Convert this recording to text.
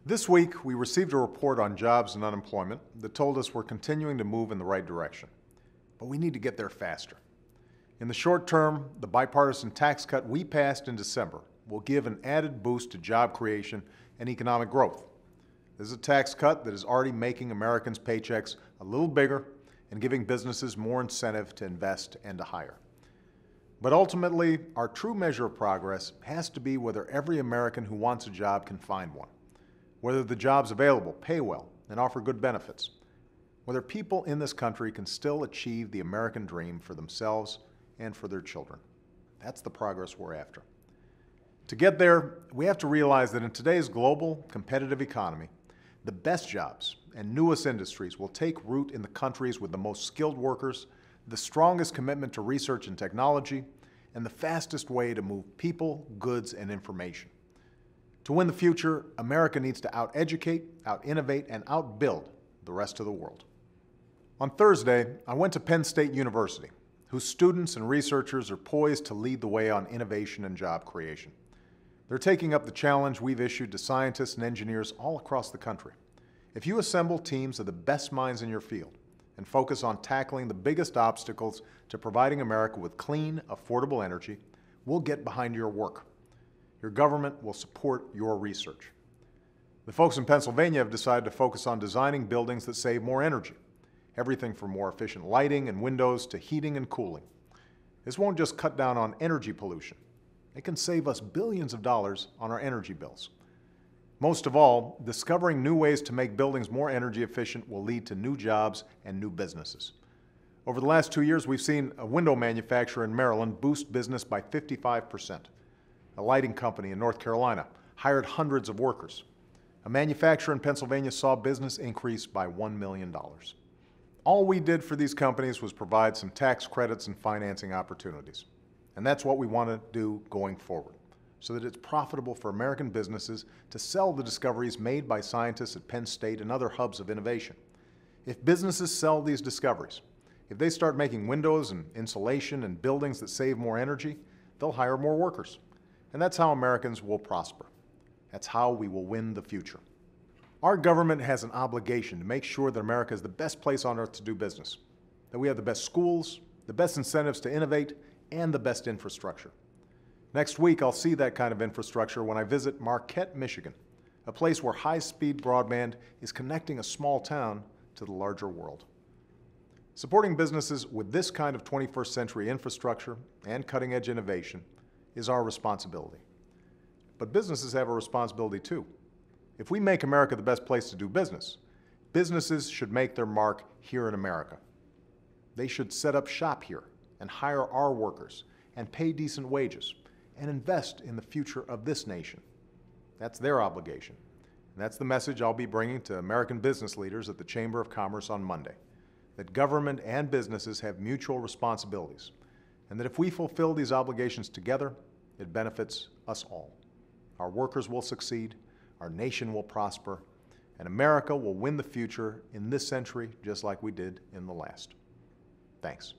This week, we received a report on jobs and unemployment that told us we're continuing to move in the right direction. But we need to get there faster. In the short term, the bipartisan tax cut we passed in December will give an added boost to job creation and economic growth. This is a tax cut that is already making Americans' paychecks a little bigger and giving businesses more incentive to invest and to hire. But ultimately, our true measure of progress has to be whether every American who wants a job can find one, whether the jobs available pay well and offer good benefits, whether people in this country can still achieve the American dream for themselves and for their children. That's the progress we're after. To get there, we have to realize that in today's global, competitive economy, the best jobs and newest industries will take root in the countries with the most skilled workers, the strongest commitment to research and technology, and the fastest way to move people, goods, and information. To win the future, America needs to out-educate, out-innovate, and out-build the rest of the world. On Thursday, I went to Penn State University, whose students and researchers are poised to lead the way on innovation and job creation. They're taking up the challenge we've issued to scientists and engineers all across the country. If you assemble teams of the best minds in your field and focus on tackling the biggest obstacles to providing America with clean, affordable energy, we'll get behind your work. Your government will support your research. The folks in Pennsylvania have decided to focus on designing buildings that save more energy, everything from more efficient lighting and windows to heating and cooling. This won't just cut down on energy pollution. It can save us billions of dollars on our energy bills. Most of all, discovering new ways to make buildings more energy efficient will lead to new jobs and new businesses. Over the last 2 years, we've seen a window manufacturer in Maryland boost business by 55%. A lighting company in North Carolina hired hundreds of workers. A manufacturer in Pennsylvania saw business increase by $1 million. All we did for these companies was provide some tax credits and financing opportunities. And that's what we want to do going forward, so that it's profitable for American businesses to sell the discoveries made by scientists at Penn State and other hubs of innovation. If businesses sell these discoveries, if they start making windows and insulation and buildings that save more energy, they'll hire more workers. And that's how Americans will prosper. That's how we will win the future. Our government has an obligation to make sure that America is the best place on earth to do business, that we have the best schools, the best incentives to innovate, and the best infrastructure. Next week, I'll see that kind of infrastructure when I visit Marquette, Michigan, a place where high-speed broadband is connecting a small town to the larger world. Supporting businesses with this kind of 21st century infrastructure and cutting-edge innovation is our responsibility. But businesses have a responsibility too. If we make America the best place to do business, businesses should make their mark here in America. They should set up shop here and hire our workers and pay decent wages and invest in the future of this nation. That's their obligation. And that's the message I'll be bringing to American business leaders at the Chamber of Commerce on Monday, that government and businesses have mutual responsibilities, and that if we fulfill these obligations together, it benefits us all. Our workers will succeed, our nation will prosper, and America will win the future in this century just like we did in the last. Thanks.